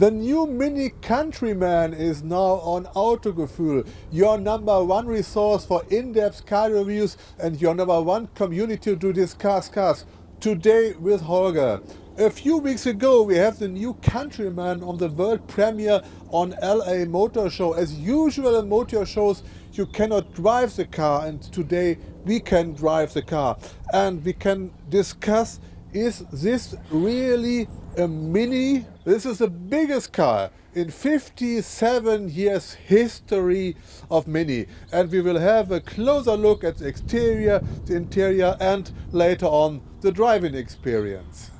The new Mini Countryman is now on Autogefühl, your #1 resource for in-depth car reviews and your #1 community to discuss cars. Today with Holger. A few weeks ago we have the new Countryman on the world premiere on LA Motor Show. As usual in motor shows, you cannot drive the car, and today we can drive the car. And we can discuss, is this really a Mini? This is the biggest car in 57 years history of Mini. And we will have a closer look at the exterior, the interior, and later on the driving experience.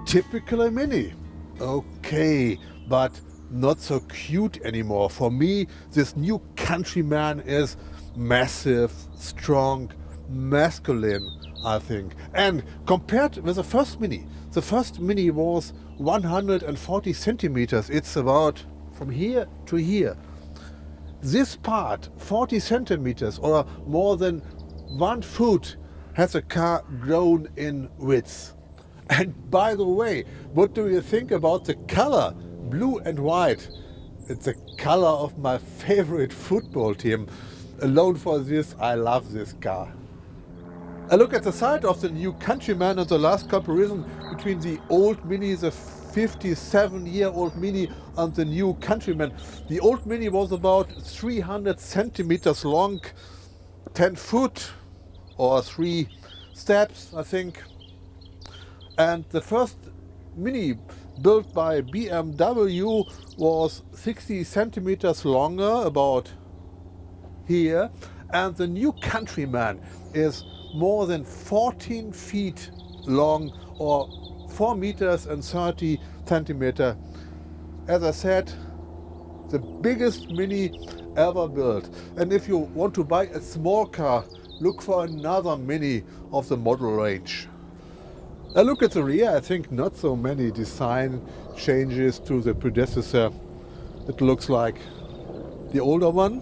Typically Mini. Okay, but not so cute anymore. For me, this new Countryman is massive, strong, masculine, I think. And compared with the first Mini was 140 centimeters. It's about from here to here. This part, 40 centimeters or more than 1 foot, has the car grown in width. And by the way, what do you think about the color? Blue and white. It's the color of my favorite football team. Alone for this, I love this car. A look at the side of the new Countryman and the last comparison between the old Mini, the 57-year-old Mini, and the new Countryman. The old Mini was about 300 centimeters long, 10 foot or 3 steps, I think. And the first Mini built by BMW was 60 centimeters longer, about here. And the new Countryman is more than 14 feet long, or 4 meters and 30 centimeters. As I said, the biggest Mini ever built. And if you want to buy a small car, look for another Mini of the model range. A look at the rear, I think not so many design changes to the predecessor. It looks like the older one.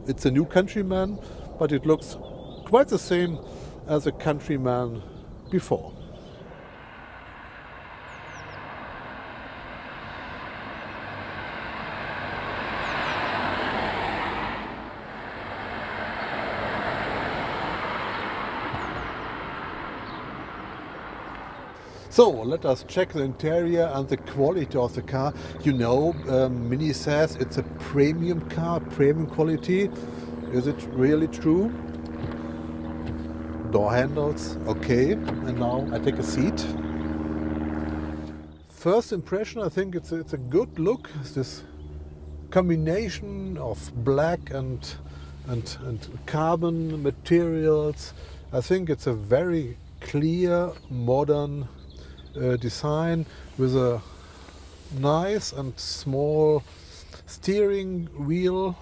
It's a new Countryman, but it looks quite the same as the Countryman before. So let us check the interior and the quality of the car. You know, Mini says it's a premium car, premium quality. Is it really true? Door handles, okay. And now I take a seat. First impression, I think it's a good look. It's this combination of black and carbon materials. I think it's a very clear, modern design with a nice and small steering wheel.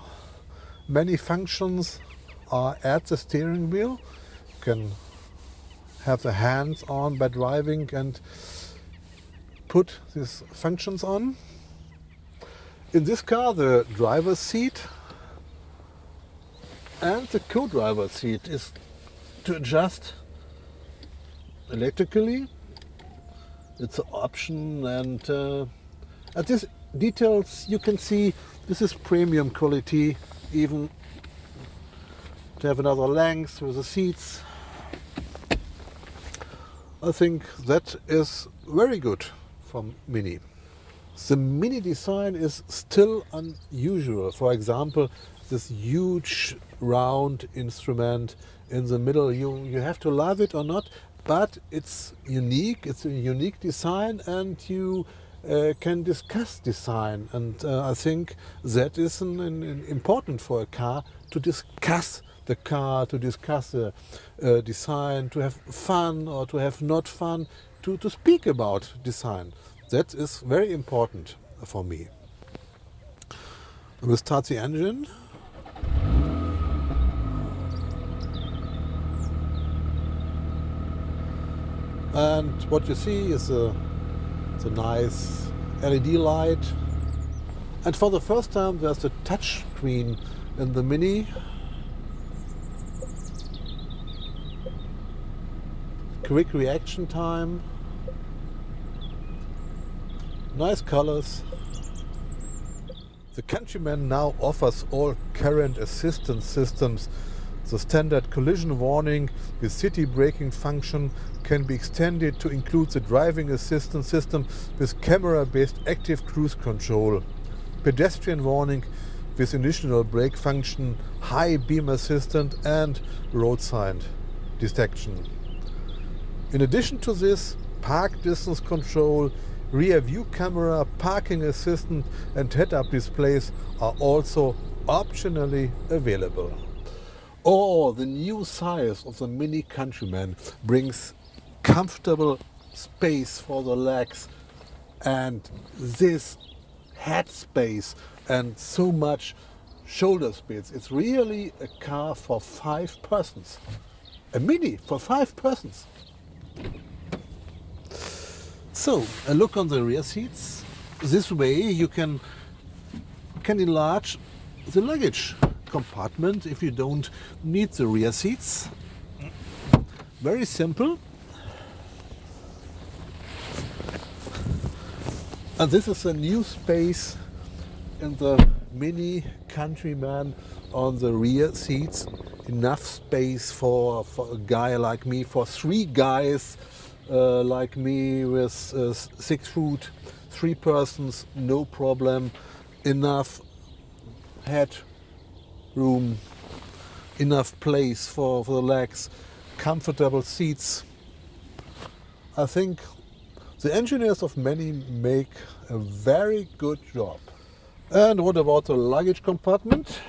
Many functions are at the steering wheel. You can have the hands on by driving and put these functions on. In this car, the driver's seat and the co-driver's seat is to adjust electrically. It's an option, and at these details you can see this is premium quality. Even to have another length with the seats. I think that is very good for Mini. The Mini design is still unusual. For example, this huge round instrument in the middle, you have to love it or not, but it's unique, it's a unique design, and you can discuss design. And I think that is important for a car, to discuss the car, to discuss the design, to have fun or to have not fun, to speak about design. That is very important for me. We'll start the engine. And what you see is a nice LED light. And for the first time there's a touch screen in the Mini. Quick reaction time. Nice colors. The Countryman now offers all current assistance systems. The standard collision warning with city braking function can be extended to include the driving assistance system with camera-based active cruise control, pedestrian warning with initial brake function, high beam assistant and road sign detection. In addition to this, park distance control, rear view camera, parking assistant and head-up displays are also optionally available. Oh, the new size of the Mini Countryman brings comfortable space for the legs and this head space and so much shoulder space. It's really a car for 5 persons. A Mini for 5 persons. So, a look on the rear seats. This way you can enlarge the luggage compartment if you don't need the rear seats. Very simple. And this is a new space in the Mini Countryman on the rear seats. Enough space for a guy like me, for 3 guys like me with 6 foot, 3 persons, no problem. Enough head room, enough place for the legs, comfortable seats. I think the engineers of Mini make a very good job. And what about the luggage compartment?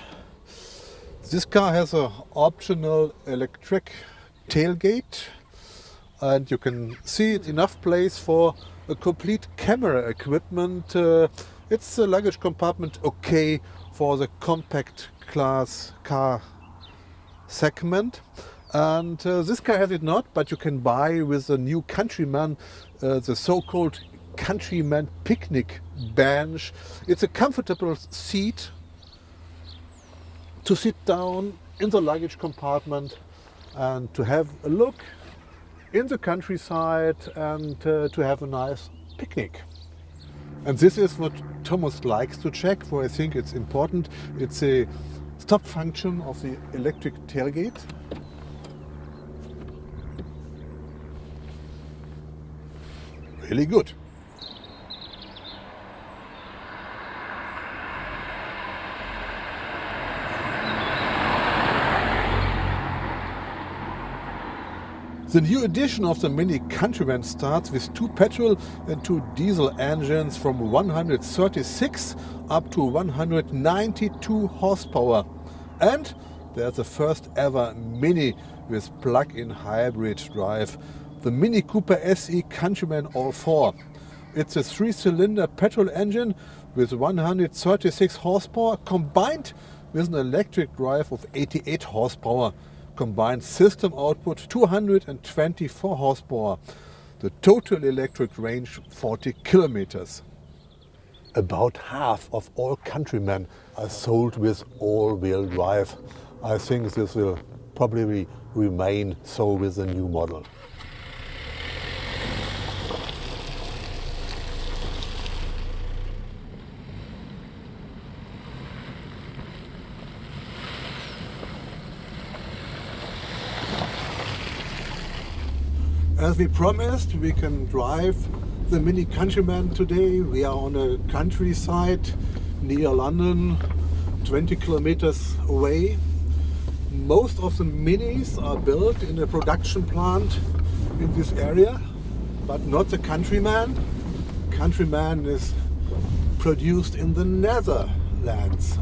This car has an optional electric tailgate, and you can see it enough place for a complete camera equipment. It's a luggage compartment okay for the compact class car segment, and this car has it not, but you can buy with the new Countryman the so-called Countryman picnic bench. It's a comfortable seat to sit down in the luggage compartment and to have a look in the countryside and to have a nice picnic. And this is what Thomas likes to check, for I think it's important. It's a stop function of the electric tailgate. Really good. The new edition of the Mini Countryman starts with 2 petrol and 2 diesel engines from 136 up to 192 horsepower. And there's the first ever Mini with plug-in hybrid drive, the Mini Cooper SE Countryman All-4. It's a 3-cylinder petrol engine with 136 horsepower combined with an electric drive of 88 horsepower. Combined system output 224 horsepower. The total electric range 40 kilometers. About half of all Countrymen are sold with all-wheel drive. I think this will probably remain so with the new model. as we promised, we can drive the Mini Countryman today. We are on a countryside near London, 20 kilometers away. Most of the Minis are built in a production plant in this area, but not the Countryman. Countryman is produced in the Netherlands.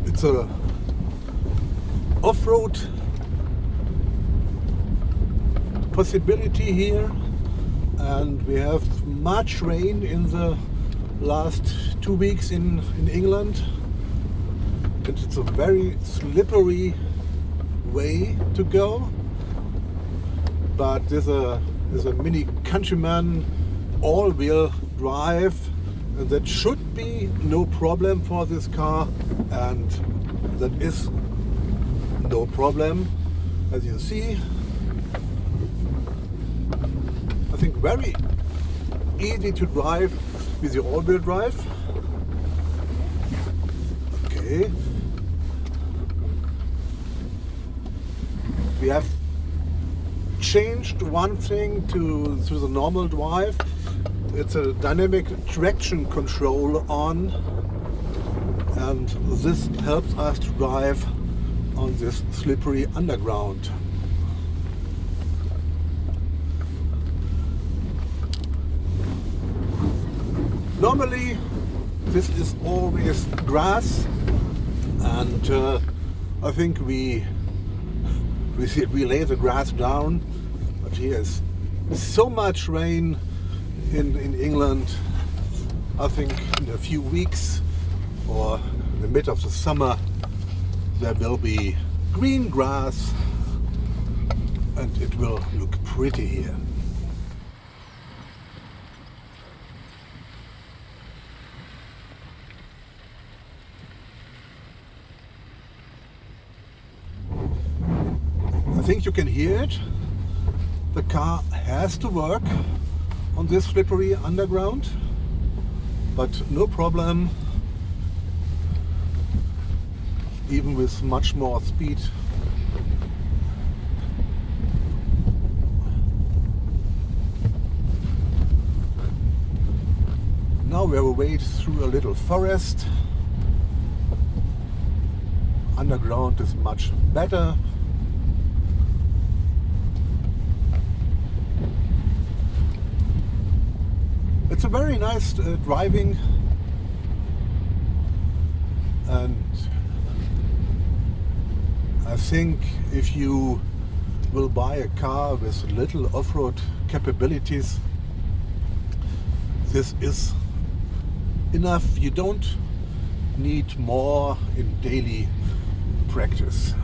It's a off-road possibility here, and we have much rain in the last 2 weeks in England, and it's a very slippery way to go. But there's a Mini Countryman all-wheel drive, and that should be no problem for this car, and that is no problem, as you see. I think very easy to drive with the all-wheel drive. Okay. We have changed one thing to the normal drive. It's a dynamic traction control on, and this helps us to drive on this slippery underground. Normally this is always grass, and I think we lay the grass down, but here is so much rain in England. I think in a few weeks or in the mid of the summer there will be green grass and it will look pretty here. I think you can hear it. The car has to work on this slippery underground, but no problem, even with much more speed. Now we have a way through a little forest. Underground is much better. It's a very nice driving, and I think if you will buy a car with little off-road capabilities, this is enough. You don't need more in daily practice.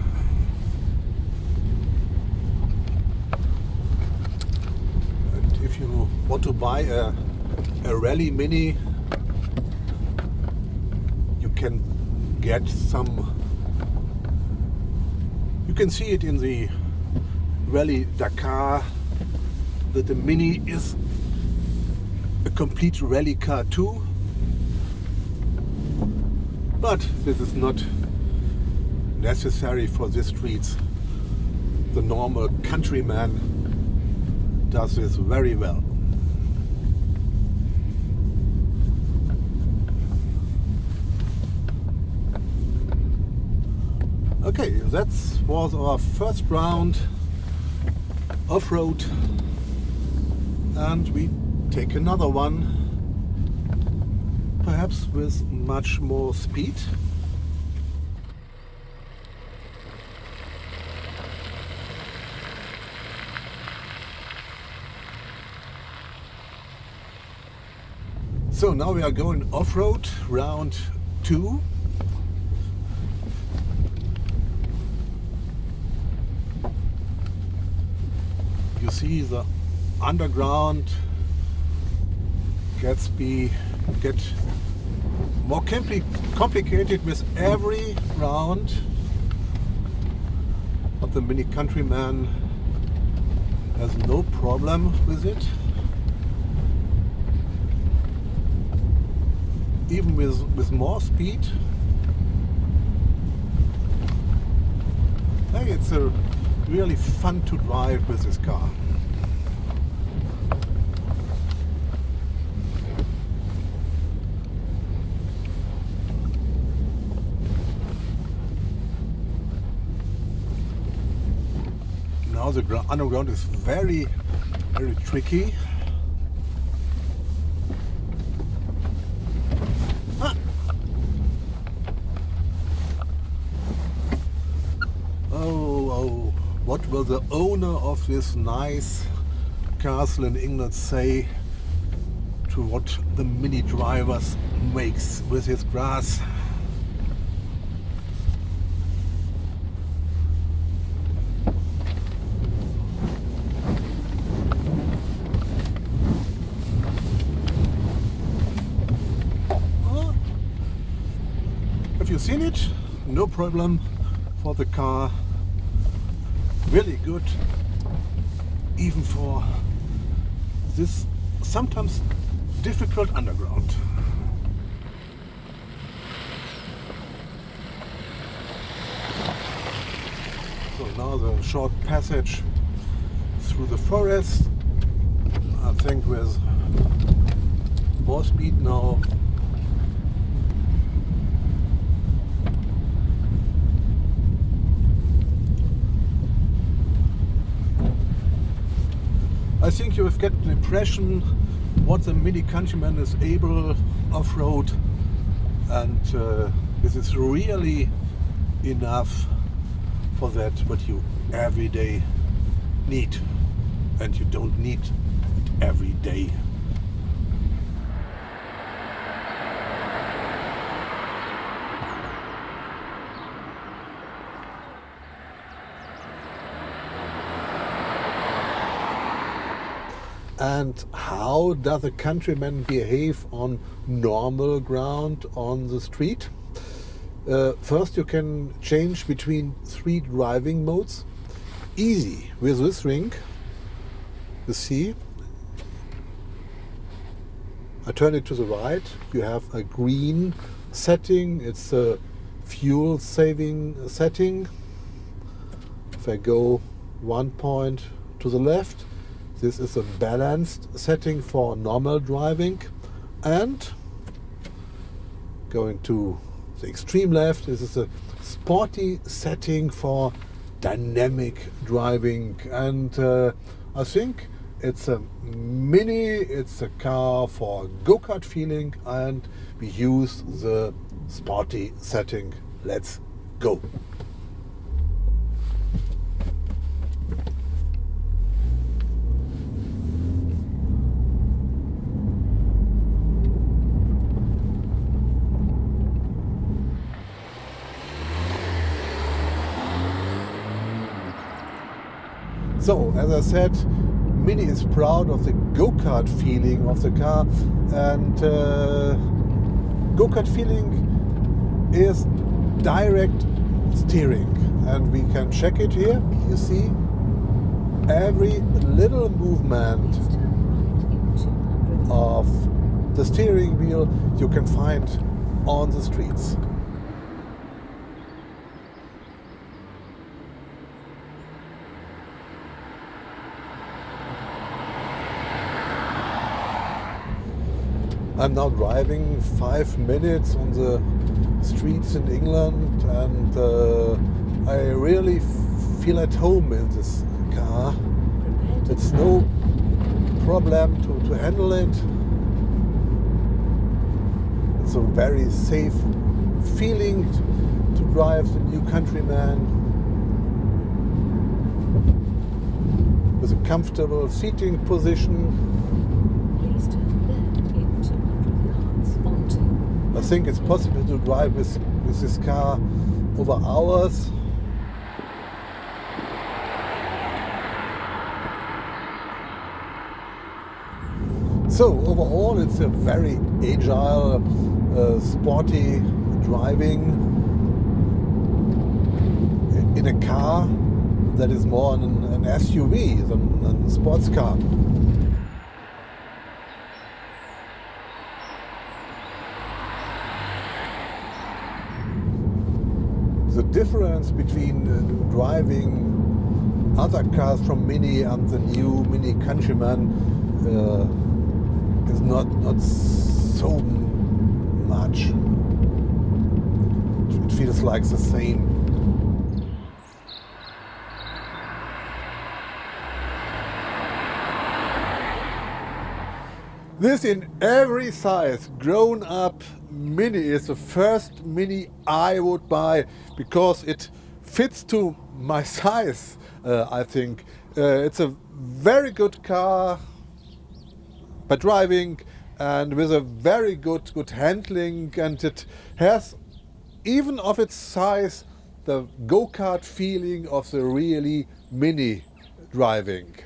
And if you want to buy a rally Mini, you can get some. You can see it in the Rally Dakar that the Mini is a complete rally car too, but this is not necessary for the streets. The normal Countryman does this very well. Okay, that was our first round off-road, and we take another one, perhaps with much more speed. So now we are going off-road, round 2. You see the underground get more complicated with every round, but the Mini Countryman has no problem with it. Even with more speed. Hey, it's a really fun to drive with this car. Now the underground is very, very tricky. Oh, what will the owner of this nice castle in England say to what the Mini drivers makes with his grass? Have you seen it? No problem for the car. Really good, even for this sometimes difficult underground. So now the short passage through the forest, I think with more speed now. I think you have get an impression what the Mini Countryman is able off-road, and this is really enough for that what you every day need, and you don't need it every day. And how does a Countryman behave on normal ground on the street? First, you can change between 3 driving modes. Easy with this ring. You see, I turn it to the right. You have a green setting. It's a fuel saving setting. If I go 1 point to the left, this is a balanced setting for normal driving, and going to the extreme left, this is a sporty setting for dynamic driving. And I think it's a Mini, it's a car for go-kart feeling, and we use the sporty setting. Let's go. So, as I said, Mini is proud of the go-kart feeling of the car, and go-kart feeling is direct steering, and we can check it here. You see every little movement of the steering wheel you can find on the streets. I'm now driving 5 minutes on the streets in England, and I really feel at home in this car. It's no problem to handle it. It's a very safe feeling to drive the new Countryman with a comfortable seating position. I think it's possible to drive with this car over hours. So overall, it's a very agile, sporty driving in a car that is more an SUV than a sports car. The difference between driving other cars from Mini, and the new Mini Countryman is not so much. It feels like the same. This in every size, grown up Mini is the first Mini I would buy because it fits to my size, I think. It's a very good car by driving and with a very good handling, and it has, even of its size, the go-kart feeling of the really Mini driving.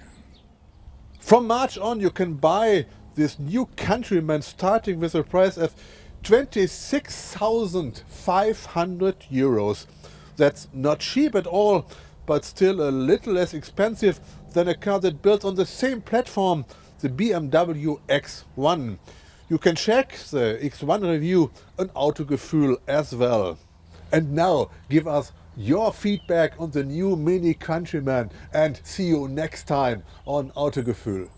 From March on you can buy this new Countryman starting with a price of 26,500 euros. That's not cheap at all, but still a little less expensive than a car that built on the same platform, the BMW X1. You can check the X1 review on Autogefühl as well. And now give us your feedback on the new Mini Countryman, and see you next time on Autogefühl.